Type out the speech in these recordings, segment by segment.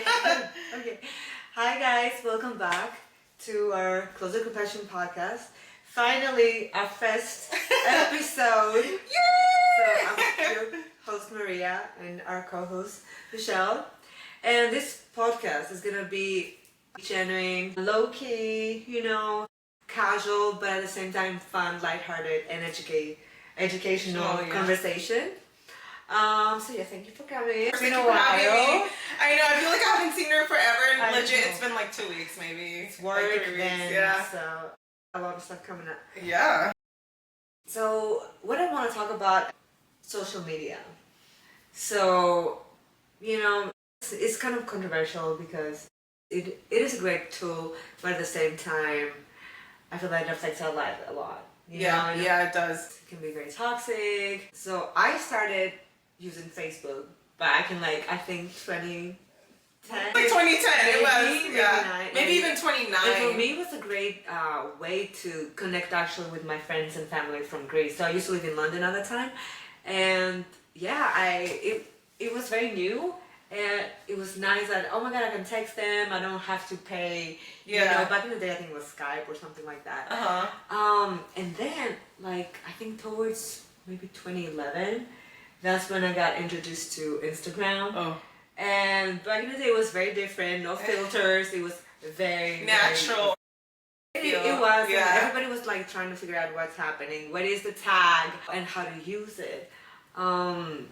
Hi. Okay. Hi guys, welcome back to our Closer Compassion podcast. Finally, our first episode. Yay! So I'm your host Maria and our co-host Michelle. And this podcast is gonna be genuine, low-key, casual, but at the same time fun, lighthearted, and educational conversation. So yeah, thank you for coming. It's been a while. I know, I feel like I haven't seen her forever, and legit, it's been like 2 weeks maybe. It's work, like 3 weeks. Then, so a lot of stuff coming up. Yeah. So what I want to talk about, social media. So, it's kind of controversial because it is a great tool, but at the same time, I feel like it affects our lives a lot. Yeah, it does. It can be very toxic. So I started using Facebook back in I think 2010. Like 2010, it was. Yeah. Maybe even 29. And for me, it was a great way to connect actually with my friends and family from Greece. So I used to live in London at the time, and yeah, it was very new. And it was nice that, oh my god, I can text them, I don't have to pay. Yeah. Back in the day, I think it was Skype or something like that. And then, I think towards maybe 2011, that's when I got introduced to Instagram. Oh. And back in the day, it was very different, no filters, it was very natural. It was, yeah. And everybody was trying to figure out what's happening, what is the tag, and how to use it. And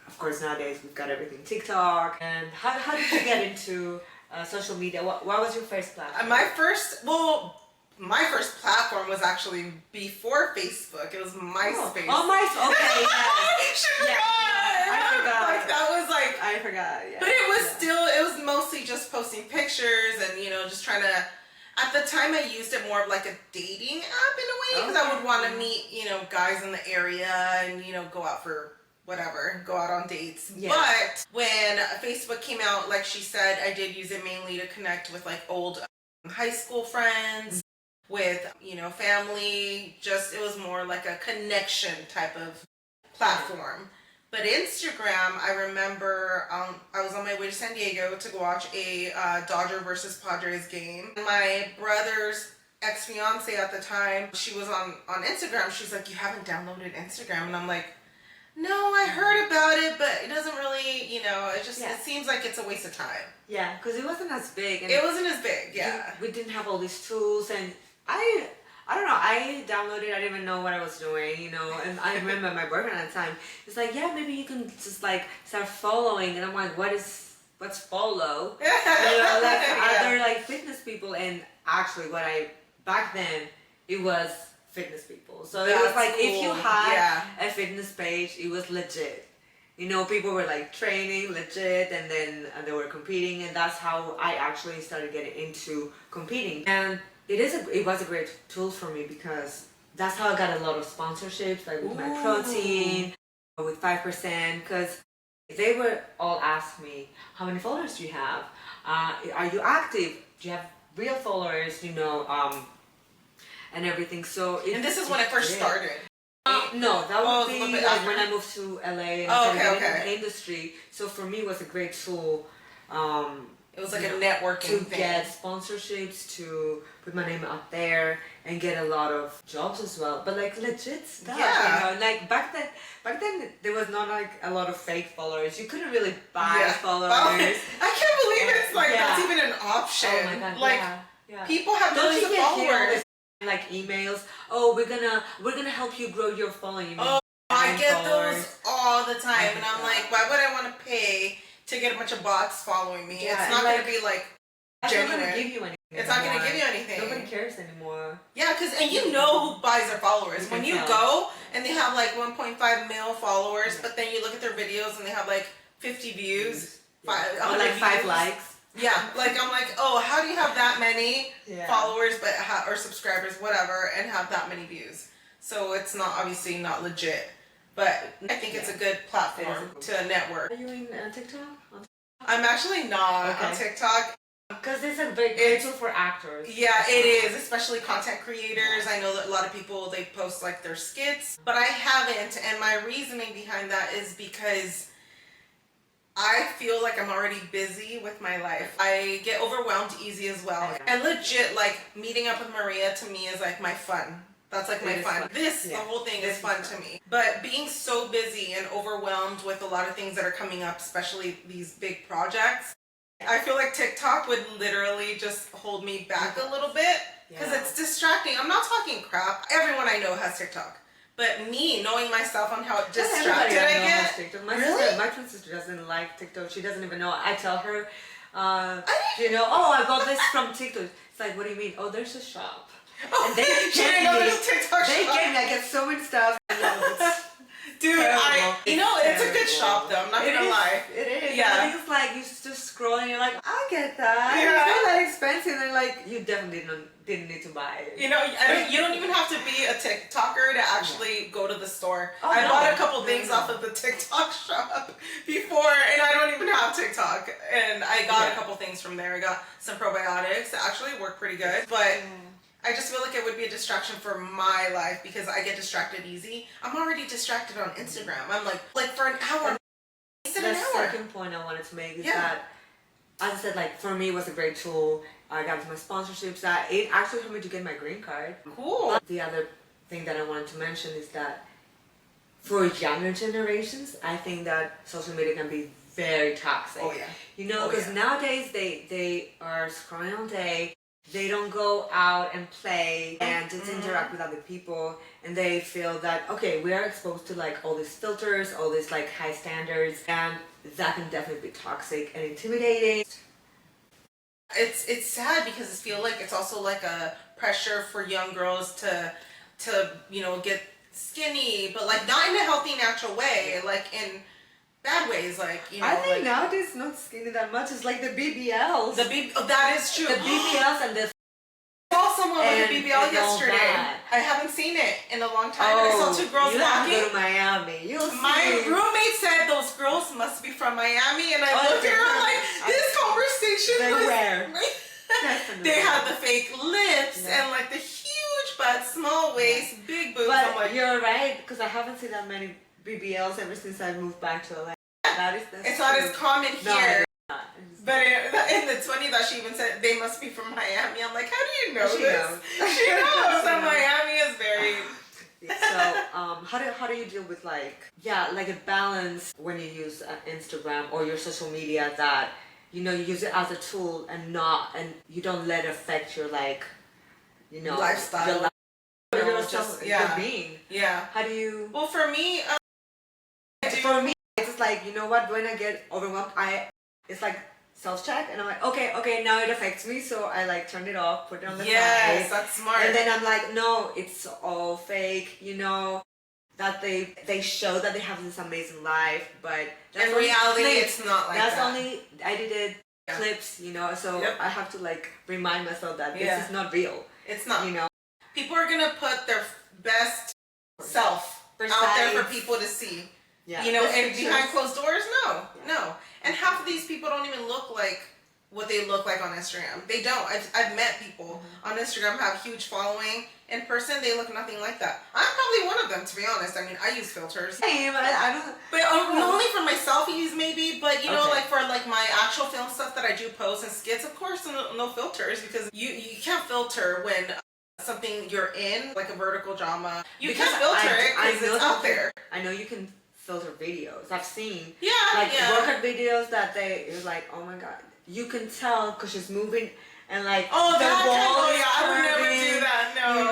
of course, nowadays we've got everything TikTok. And how did you get into social media? What was your first platform? My first platform was actually before Facebook. It was MySpace. Oh, MySpace. Okay, yeah. I forgot. I forgot. Yeah. But it was mostly just posting pictures and just trying to. At the time, I used it more of like a dating app in a way because I would want to meet guys in the area and go out for whatever, go out on dates. Yeah. But when Facebook came out, like she said, I did use it mainly to connect with old high school friends, with family. Just it was more like a connection type of platform. But Instagram, I remember I was on my way to San Diego to go watch a Dodger versus Padres game. My brother's ex-fiance at the time, she was on Instagram. She's like, "You haven't downloaded Instagram?" And I'm like, "No, I heard about it, but it doesn't really, it seems like it's a waste of time." Yeah, because it wasn't as big. And it wasn't as big, yeah. We didn't have all these tools, and I don't know, I downloaded, I didn't even know what I was doing, and I remember my boyfriend at the time, it's like, yeah, maybe you can just start following, and I'm like, what's follow? Other fitness people, and actually back then, it was fitness people. So it was cool. If you had a fitness page, it was legit. People were training legit, and then they were competing, and that's how I actually started getting into competing. And it was a great tool for me because that's how I got a lot of sponsorships, with my protein, with 5%, because they were all ask me, how many followers do you have? Are you active? Do you have real followers? And everything. So and this is when it first started. No, that would be when I moved to LA and started getting in the industry. So for me, it was a great tool. It was like a networking to get sponsorships, to put my name out there, and get a lot of jobs as well. But legit stuff. Yeah. Back then there was not a lot of fake followers. You couldn't really buy followers. I can't believe it's that's even an option. Oh my god. People have millions of followers. Emails. Oh, we're gonna help you grow your following. I get those all the time, and I'm like, why would I want to pay to get a bunch of bots following me? Yeah, it's not gonna be genuine. It's not gonna give you anything. It's not gonna give you anything. Nobody cares anymore. Yeah, and you know who buys their followers. When you go and they have 1.5 mil followers, but then you look at their videos and they have 50 views, 5 likes. Yeah, I'm like, oh, how do you have that many followers, or subscribers, whatever, and have that many views? So it's obviously not legit, but I think it's a good platform to network. Are you in TikTok? I'm actually not on TikTok. Because it's a big tool for actors. Yeah, it is, especially content creators. I know that a lot of people, they post their skits, but I haven't, and my reasoning behind that is because I feel like I'm already busy with my life. I get overwhelmed easy as well. And legit, like, meeting up with Maria to me is like my fun. That's like my fun. This, the whole thing is fun to me. But being so busy and overwhelmed with a lot of things that are coming up, especially these big projects, I feel like TikTok would literally just hold me back a little bit because it's distracting. I'm not talking crap. Everyone I know has TikTok. But me, knowing myself on how distracted I get. TikTok. My twin sister doesn't like TikTok. She doesn't even know. I tell her, oh, I got this from TikTok. It's like, what do you mean? Oh, there's a shop. Oh, and they she didn't know there's a TikTok shop. They gave me, I get so many stuff. Dude, it's a good shop though. I'm not gonna lie. It is. Yeah. I think it's like you just scroll and you're like, I get that. Yeah. It's not that expensive. And like, you definitely didn't need to buy it. You don't even have to be a TikToker to actually go to the store. Oh, I bought a couple things off of the TikTok shop before, and I don't even have TikTok. And I got a couple things from there. I got some probiotics that actually work pretty good, but. I just feel like it would be a distraction for my life because I get distracted easy. I'm already distracted on Instagram. I'm like for an hour. The second point I wanted to make is that, as I said, like for me it was a great tool. I got my sponsorships. That it actually helped me to get my green card. Cool. The other thing that I wanted to mention is that for younger generations, I think that social media can be very toxic. Oh yeah. Because nowadays they are scrolling all day. They don't go out and play and just interact with other people, and they feel that, okay, we are exposed to like all these filters, all these like high standards, and that can definitely be toxic and intimidating. It's sad because I feel like it's also like a pressure for young girls to get skinny, but like not in a healthy, natural way, like in bad ways, like I think nowadays it's not skinny that much. It's like the BBLs. That is true. The BBLs and the. I saw someone with a BBL yesterday. I haven't seen it in a long time. And I saw two girls walking. You have to go to Miami. My roommate said those girls must be from Miami, and I looked at her like, this conversation was. They had the fake lips and like the huge butt, small waist, big boobs. But you're right, because I haven't seen that many BBLs ever since I moved back to LA. It's not as common here. No, but it's funny that she even said they must be from Miami. I'm like, how do you know this? She knows that Miami is very. So how do you deal with like a balance when you use Instagram or your social media that you use it as a tool and you don't let it affect your lifestyle, your being. Yeah. How do you? Well, for me, for me, it's like, you know what? When I get overwhelmed, it's like self-check, and I'm like, okay, now it affects me, so I like turn it off, put it on the side. Yes, that's smart. And then I'm like, no, it's all fake, that they show that they have this amazing life, but in reality, it's not like that. That's only edited clips, so I have to like remind myself that this is not real. It's not. People are gonna put their best self out there for people to see. Yeah. And behind closed doors, no. And half of these people don't even look like what they look like on Instagram. They don't. I've met people on Instagram have huge following. In person, they look nothing like that. I'm probably one of them, to be honest. I mean, I use filters. Same, I don't. But only for my selfies, maybe. But like for like my actual film stuff that I do post and skits, of course, no filters, because you can't filter when something you're in, like a vertical drama. You can't filter it because it's out there. I know you can filter videos. I've seen workout videos that you're like, oh my god, you can tell because she's moving and like I would never do that. No,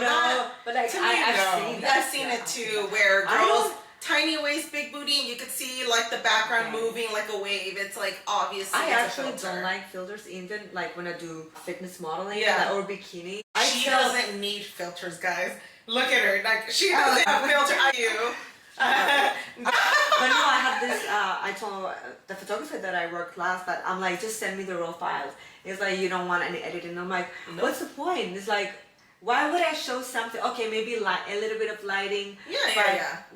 but like I've seen it too, where girls tiny waist, big booty, and you could see like the background moving like a wave. It's like obviously. I actually don't like filters, even like when I do fitness modeling or bikini. She doesn't need filters, guys. Look at her, like she doesn't have filter. I do. But no, I have this. I told the photographer that I worked last that I'm like, just send me the raw files. It's like, you don't want any editing. I'm like, what's the point? It's like, why would I show something? Okay, maybe a little bit of lighting.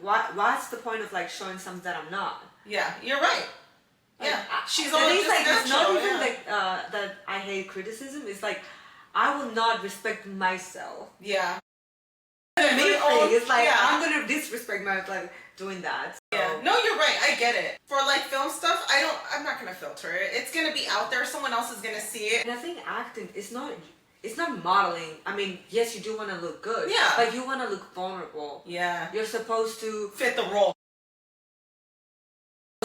What's the point of like showing something that I'm not? Yeah, you're right. Yeah, she's always like it's not even like that I hate criticism. It's like I will not respect myself. Yeah. It's like I'm gonna disrespect myself like doing that. So. Yeah. No, you're right. I get it. For like film stuff, I'm gonna filter it. It's gonna be out there. Someone else is gonna see it. And I think acting is not. It's not modeling. I mean, yes, you do want to look good. Yeah. But you want to look vulnerable. Yeah. You're supposed to fit the role.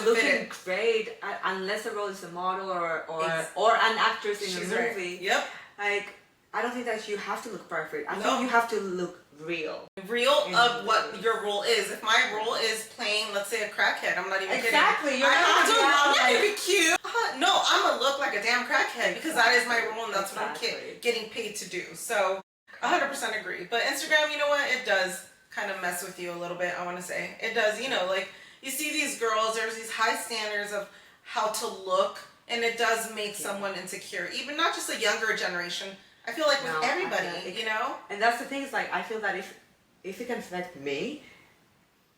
Looking great, unless the role is a model or an actress in a movie. Right. Yep. Like, I don't think that you have to look perfect. I think you have to look real. Real of what your role is. If my role is playing, let's say, a crackhead, I'm not even kidding. Exactly. I'm not gonna be cute. No, I'm gonna look like a damn crackhead because that is my role and that's what I'm getting paid to do. So, 100% agree. But Instagram, you know what? It does kind of mess with you a little bit. I want to say it does. You know, like you see these girls. There's these high standards of how to look, and it does make someone insecure. Even not just a younger generation. I feel like with everybody, you know? And that's the thing, is like, I feel that if it can affect me,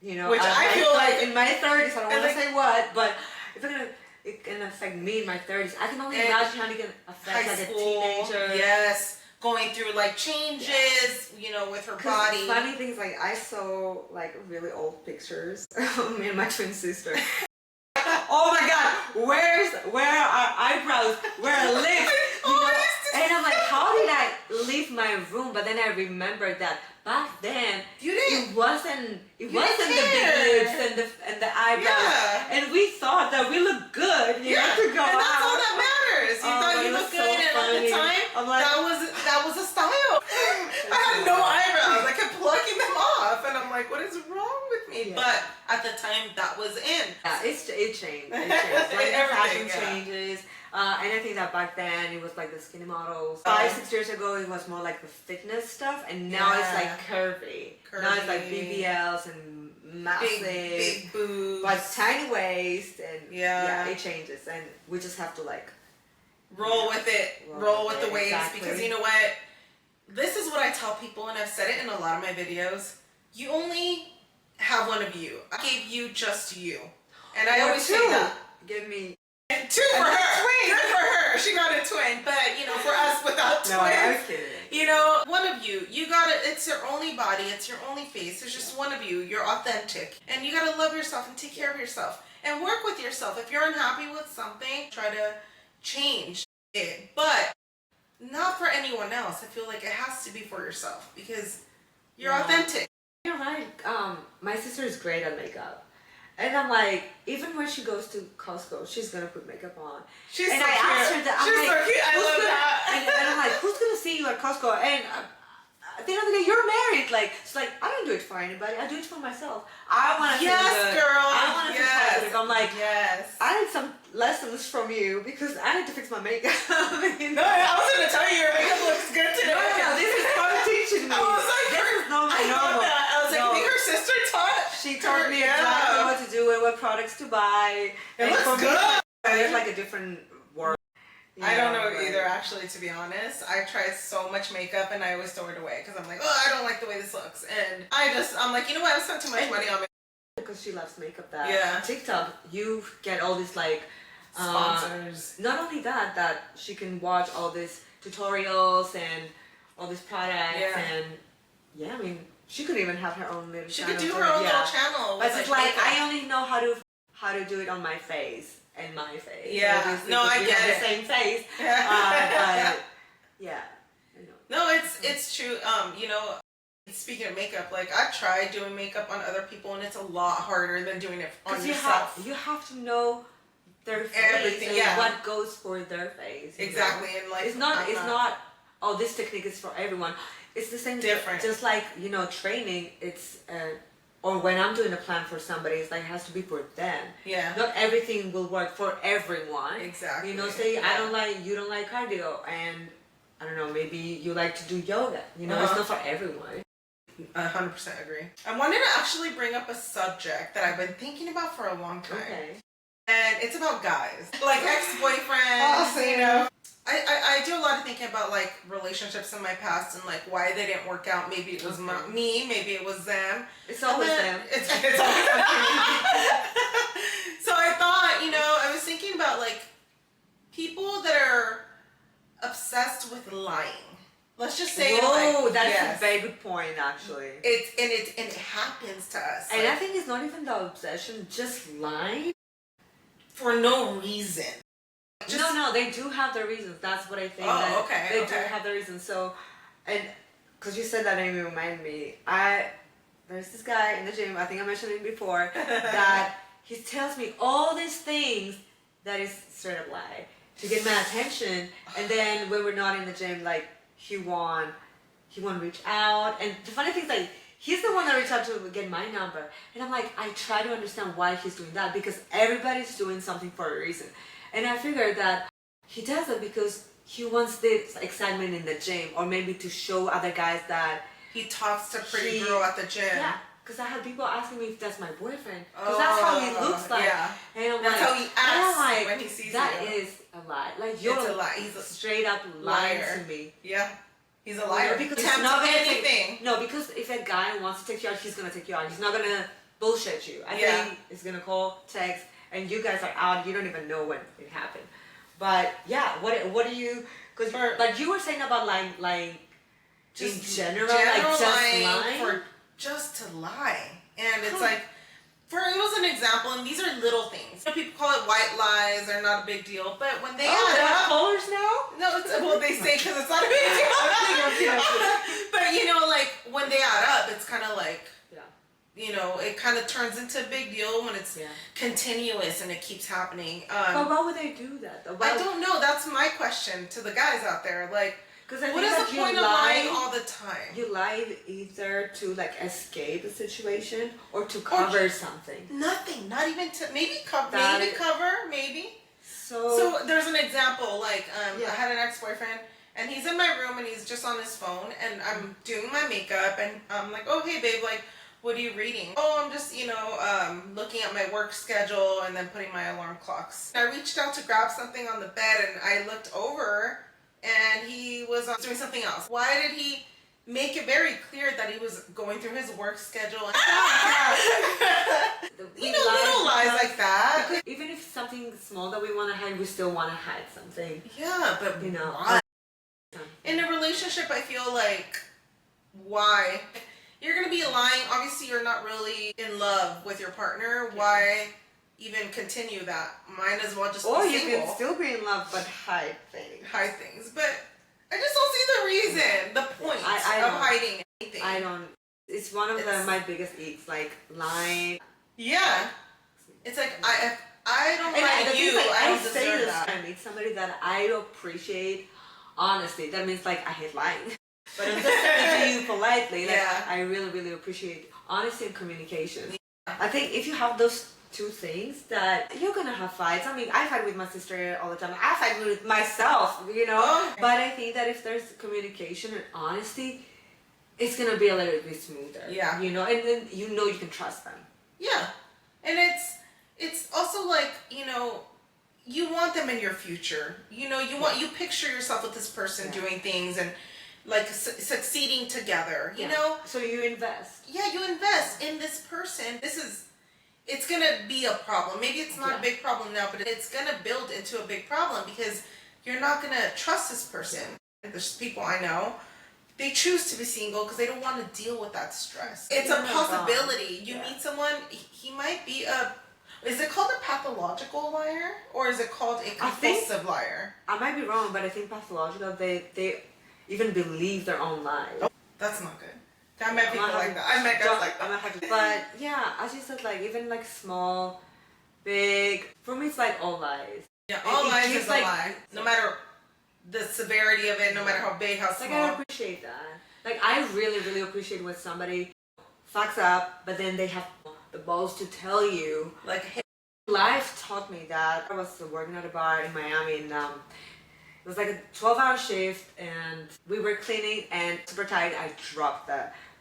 you know, which I feel like in my 30s, I don't want to say what, but if it can affect me in my 30s, I can only imagine how it can affect like a teenager. Yes, going through like changes, you know, with her body. Funny things, like I saw like really old pictures of me and my twin sister. Oh my God, where are eyebrows? Where are lips? You know? And I'm like, how did I leave my room? But then I remembered that back then it wasn't the big lips and the eyebrows. Yeah. And we thought that we looked good, you know, to go and that's out. all that matters. You thought you looked good, and at the time, like, that was a style. I had no eyebrows. I kept plucking them off, and I'm like, what is wrong with me? Yeah. But at the time, that was in. Yeah, it changed. Like fashion changes. And I think that back then it was like the skinny models. 5-6 years ago it was more like the fitness stuff, and now it's like curvy. Now it's like BBLs and massive, big boobs, but tiny waist, and it changes, and we just have to like roll with it, roll with the waves, because you know what? This is what I tell people, and I've said it in a lot of my videos. You only have one of you. I gave you just you, and I always say that. Give me. And 2 for her. Good for her. She got a twin. But, you know, for us without twins. No, I was kidding. You know, one of you. You gotta, it's your only body. It's your only face. There's just one of you. You're authentic. And you gotta love yourself and take care of yourself. And work with yourself. If you're unhappy with something, try to change it. But not for anyone else. I feel like it has to be for yourself. Because you're authentic. You're right. My sister is great at makeup. And I'm like, even when she goes to Costco, she's gonna put makeup on. She's and so I cute. asked her that. She's I'm like, so cute. I love that. And I'm like, who's gonna see you at Costco? And at the end of the day, you're married. Like, it's like, I don't do it for anybody. I do it for myself. I want to feel good. Girl. I want to feel positive. I'm like, yes. I need some lessons from you because I need to fix my makeup. You know? No, I was gonna tell you your makeup looks good today. No, this is her teaching me. I was like, this is not my normal. I was like, I think her sister taught. She taught me exactly what to do and what products to buy. It looks good. There's like a different world. I don't know either, actually, to be honest. I try so much makeup and I always throw it away because I'm like, oh, I don't like the way this looks. And I'm like, you know what, I spent too much money on makeup. Because she loves makeup, that on TikTok, you get all these like sponsors. Not only that she can watch all these tutorials and all these products and I mean, she could even have her own little channel. She could do her own little channel. But it's like, I only know how to do it on my face and my face. Yeah. No, I get it. The same face. But, yeah. I know. No, it's true. You know, speaking of makeup, like I've tried doing makeup on other people, and it's a lot harder than doing it on yourself. You have to know their face everything, and what goes for their face. Exactly, know? And like it's not. Oh, this technique is for everyone. It's the same. Different. Just like, you know, training. It's or when I'm doing a plan for somebody, it's like it has to be for them. Yeah. Not everything will work for everyone. Exactly. You know, say you don't like cardio, and I don't know, maybe you like to do yoga. You know, it's not for everyone. 100% agree. I wanted to actually bring up a subject that I've been thinking about for a long time. Okay. And it's about guys. Like ex-boyfriends, you know. I do a lot of thinking about like relationships in my past and like why they didn't work out. Maybe it was me, maybe it was them. It's always them. It's always them. So I thought, you know, I was thinking about like people that are obsessed with lying. Let's just say, that's a very good point, actually. It happens to us. And I think it's not even the obsession, just lying. for no reason. No, they do have their reasons. That's what I think. Oh, okay. They do have their reasons. So, and because you said that, made me remind me. There's this guy in the gym. I think I mentioned it before. That he tells me all these things that is straight up lie to get my attention. And then when we're not in the gym, like he won't reach out. And the funny thing is, like, he's the one that reached out to get my number. And I'm like, I try to understand why he's doing that, because everybody's doing something for a reason. And I figured that he does it because he wants this excitement in the gym, or maybe to show other guys that he talks to pretty girl at the gym. Yeah, because I had people asking me if that's my boyfriend, because that's how he looks like. Yeah. And I'm that's like, how he acts like, when he sees that you. That is a lie. Like, you're a lie. He's a straight up lying to me. Yeah. He's a liar. Because he's not anything. No, because if a guy wants to take you out, he's gonna take you out. He's not gonna bullshit you. I think he's gonna call, text, and you guys are out. You don't even know when it happened. But yeah, what do you? Because like you were saying about lying, just in general, like just lying just to lie, and it's like, it was an example, and these are little things. People call it white lies; they're not a big deal, but when they add up, colors now? No, well they say because it's not a big deal. But you know, like when they add up, it's kind of like. You know, it kind of turns into a big deal when it's continuous and it keeps happening. But why would they do that? I don't know. That's my question to the guys out there. Like, what is the point of lying all the time? You lie either to like escape a situation or to cover something. Nothing. Not even to maybe cover. Maybe. So there's an example. Like, I had an ex-boyfriend. And he's in my room and he's just on his phone and I'm doing my makeup and I'm like, oh, hey, babe, like, what are you reading? Oh, I'm just, looking at my work schedule and then putting my alarm clocks. I reached out to grab something on the bed and I looked over and he was doing something else. Why did he make it very clear that he was going through his work schedule? And little lies like that. Because even if something small that we want to hide, we still want to hide something. Yeah, but why? In a relationship, I feel like, why? You're going to be lying. Obviously, you're not really in love with your partner. Yeah. Why even continue that? Might as well just be single. Or you can still be in love, but hide things. Hide things. But I just don't see the reason, the point of hiding anything. I don't. It's one of my biggest eats, like lying. Yeah. It's like, I don't like you. I don't deserve that. I meet somebody that I appreciate honesty. That means like I hate lying. But I'm just saying to you politely, like, I really, really appreciate honesty and communication. I think if you have those two things, that you're gonna have fights. I mean, I fight with my sister all the time. I fight with myself, But I think that if there's communication and honesty, it's gonna be a little bit smoother. Yeah. And then you can trust them. Yeah. And it's also like, you want them in your future. You picture yourself with this person doing things and like succeeding together, you know? So you invest. Yeah, you invest in this person. It's going to be a problem. Maybe it's not a big problem now, but it's going to build into a big problem because you're not going to trust this person. There's people I know, they choose to be single because they don't want to deal with that stress. It's a possibility. You meet someone, he might be is it called a pathological liar or is it called a compulsive liar? I might be wrong, but I think pathological, they even believe their own lies. Oh, that's not good. I met people like that. I met guys like that. But yeah, as you said, like even like small, big, for me it's like all lies. Yeah, all lies is a lie. No matter the severity of it, no matter how big, how small. Like I appreciate that. Like I really, really appreciate when somebody fucks up, but then they have the balls to tell you. Like, hey. Life taught me that. I was working at a bar in Miami and it was like a 12-hour shift and we were cleaning and super tight. I dropped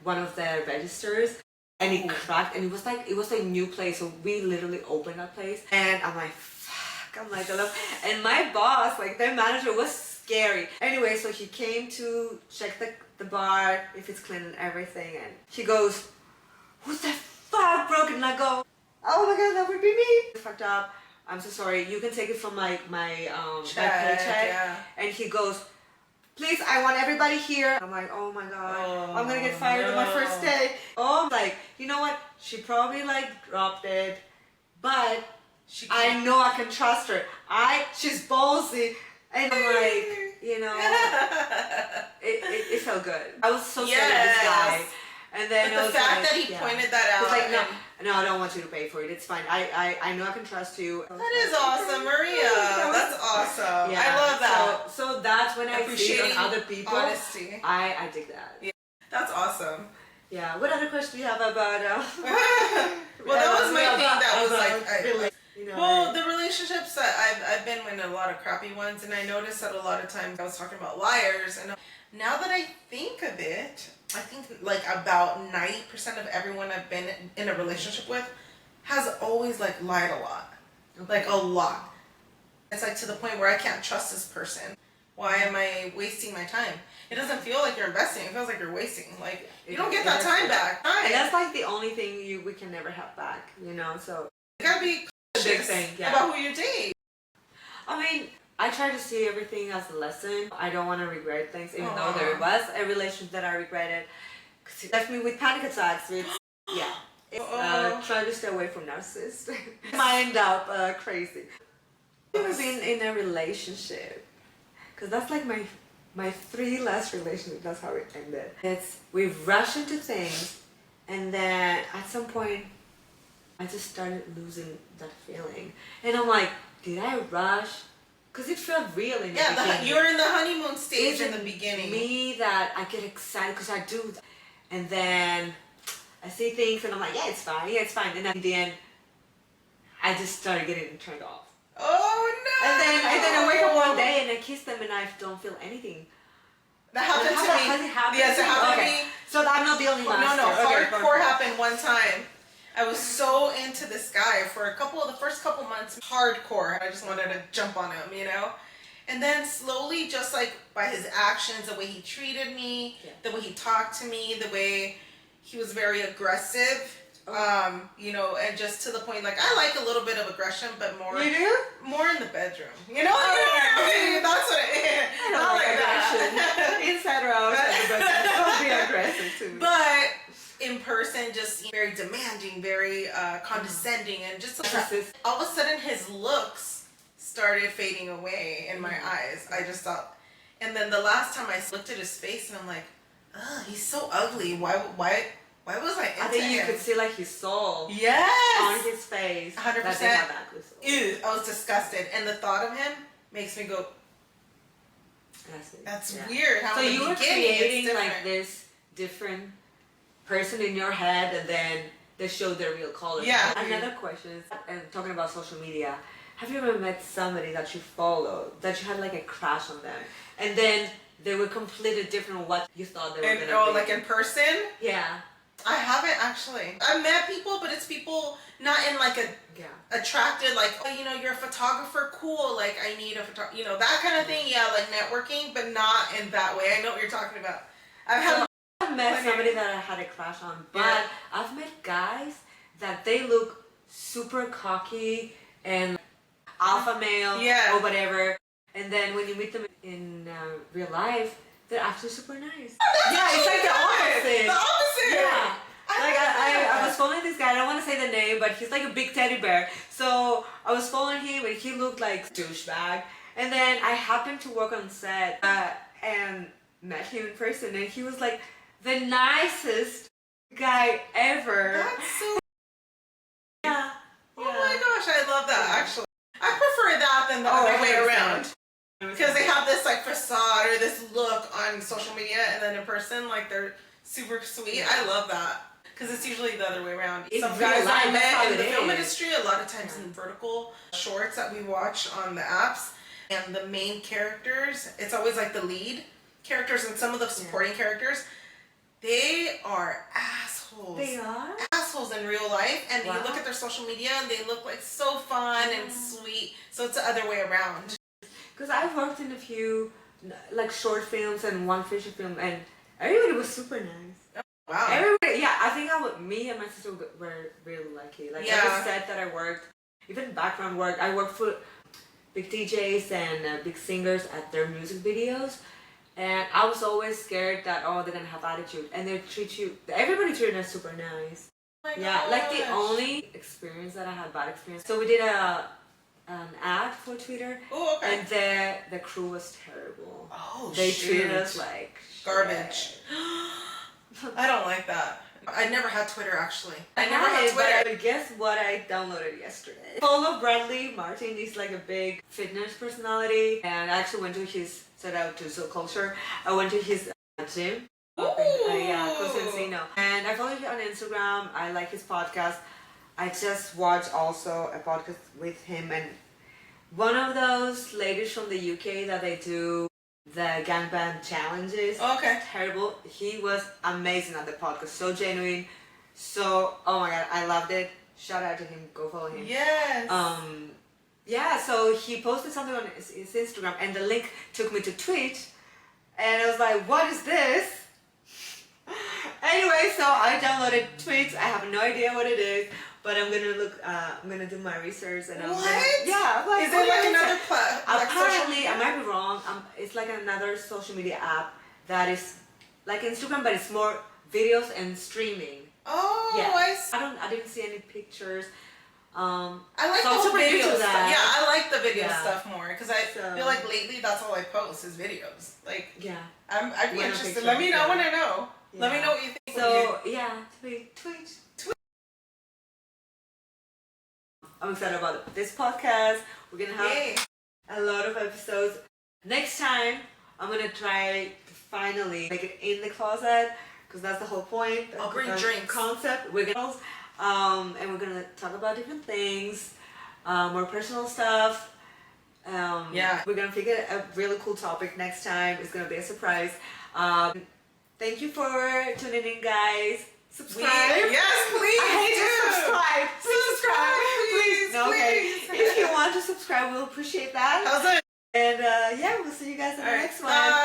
one of the registers and it cracked and it was a new place. So we literally opened that place and I'm like, fuck, and my boss, like their manager was scary. Anyway, so he came to check the bar, if it's clean and everything, and he goes, who's that fuck broken? And I go, oh my god, that would be me. Fucked up. I'm so sorry. You can take it from my paycheck. Yeah. And he goes, please, I want everybody here. I'm like, oh my god, I'm gonna get fired on my first day. Oh, like, you know what? She probably like dropped it, but I know I can trust her. She's ballsy, and I'm like, you know, it felt good. I was so scared of this guy, and then but the fact that he pointed that out, he's like, no, I don't want you to pay for it. It's fine. I know I can trust you. That is awesome, Maria. That's awesome. Yeah. I love that. So that's when I see it on other people. Honesty. I dig that. Yeah. That's awesome. Yeah. What other question do you have about? Well, that was my thing. That was like. You know, well, the relationships that I've been in a lot of crappy ones, and I noticed that a lot of times I was talking about liars, and now that I think of it, I think like about 90% of everyone I've been in a relationship with has always like lied a lot, like a lot. It's like to the point where I can't trust this person. Why am I wasting my time? It doesn't feel like you're investing. It feels like you're wasting. Like you don't get that time back. And that's like the only thing we can never have back, you know. So you gotta be big thing, yeah. About who you date. I mean, I try to see everything as a lesson. I don't want to regret things, even though there was a relationship that I regretted. Because it left me with panic attacks. Try to stay away from narcissists. Might end up crazy. I've been in a relationship. Because that's like my 3 last relationships. That's how it ended. We rush into things, and then at some point, I just started losing that feeling. And I'm like, did I rush? Because it felt real in the beginning. You're in the honeymoon stage in the beginning. Me that I get excited because I do that. And then I see things and I'm like, yeah, it's fine. Yeah, it's fine. And then in the end, I just started getting turned off. Oh, no. And then I wake up one day and I kiss them and I don't feel anything. That happened to me. Has it happened? Yes, it happened to me. So I'm not the only one. No, hardcore happened one time. I was so into this guy for the first couple months, hardcore. I just wanted to jump on him, you know? And then slowly, just like by his actions, the way he treated me, the way he talked to me, the way he was very aggressive, you know, and just to the point, like, I like a little bit of aggression, but more... You do? More in the bedroom. You know what I mean? That's what it is. I don't like aggression. Inside or outside the bedroom. Don't be aggressive to me. But... in person, just very demanding, very condescending, and just all of a sudden his looks started fading away in my eyes. I just thought, and then the last time I looked at his face, and I'm like, ugh, he's so ugly. Why was I into him? I think you could see like his soul. Yes. On his face. 100%. Ew, I was disgusted, and the thought of him makes me go. That's weird. How so you were creating like this different person in your head, and then they show their real color. Yeah. Another question is, and talking about social media, have you ever met somebody that you followed, that you had like a crush on them, and then they were completely different from what you thought they were going to be? Oh, like in person? Yeah. I haven't actually. I've met people, but it's people not in like attracted, like, oh, you know, you're a photographer, cool, like I need a photographer, you know, that kind of thing. Yeah, like networking, but not in that way. I know what you're talking about. I've met somebody that I had a crush on, but I've met guys that they look super cocky and alpha male or whatever, and then when you meet them in real life, they're actually super nice. It's like the opposite. The opposite. Yeah. Like I was following this guy. I don't want to say the name, but he's like a big teddy bear. So I was following him, and he looked like douchebag. And then I happened to work on set and met him in person, and he was like the nicest guy ever. That's so... Yeah. Oh my gosh, I love that, actually. I prefer that than the other way around. Because they have this like facade or this look on social media, and then in person, like they're super sweet. I love that. Because it's usually the other way around. Some guys I met in the film industry, a lot of times in vertical shorts that we watch on the apps, and the main characters, it's always like the lead characters and some of the supporting characters, they are assholes. They are? Assholes in real life. And you look at their social media and they look like so fun and sweet. So it's the other way around. Because I've worked in a few like short films and one feature film, and everybody was super nice. Wow. Everybody, I think me and my sister were really lucky. Like every set that I worked, even background work, I worked for big DJs and big singers at their music videos. And I was always scared that, they're going to have attitude. And everybody treated us super nice. Oh Yeah, like the gosh. only experience that I had, bad experience. So we did an ad for Twitter, Oh, okay. and the crew was terrible. Oh, They shoot. treated us like Garbage. shit. I don't like that. I never had Twitter actually. I never had had it, Twitter. but guess what I downloaded yesterday? Follow Bradley Martin. He's like a big fitness personality, and I actually went to his set out to So Culture. I went to his gym. Yeah, Costa Encino. And I follow him on Instagram. I like his podcast. I just watched also a podcast with him, and one of those ladies from the UK that they do the gangbang challenges. Okay. Terrible. He was amazing on the podcast. So genuine. So, oh my god, I loved it. Shout out to him. Go follow him. Yes. Yeah, so he posted something on his Instagram, and the link took me to Twitch, and I was like, what is this? Anyway, so I downloaded Twitch. I have no idea what it is, but I'm gonna do my research, and I'm What? yeah. I'm like, Is it like another Apparently, I might be wrong. It's like another social media app that is like Instagram, but it's more videos and streaming. Oh, Yeah. I see. I didn't see any pictures. I like So the I'm whole super video into stuff. that. Yeah, I like the video Yeah. stuff more because I So- feel like lately that's all I post is videos. Like, Yeah. I'd be When a interested. picture, Let me know. yeah. I want to know. Let me Yeah. know what you think. So yeah, Twitch. I'm excited about this podcast. We're gonna have Yay. a lot of episodes. Next time, I'm gonna try to finally make it in the closet because that's the whole point. I'll bring the drinks. Concept. We're gonna and we're gonna talk about different things, more personal stuff. Yeah. We're gonna figure a really cool topic next time. It's gonna be a surprise. Thank you for tuning in, guys. Subscribe. Yes, please. I hate do. to subscribe. Subscribe, please, No, okay. please. If you want to subscribe, we'll appreciate that. How's it? And yeah, we'll see you guys in the All right, next one. bye.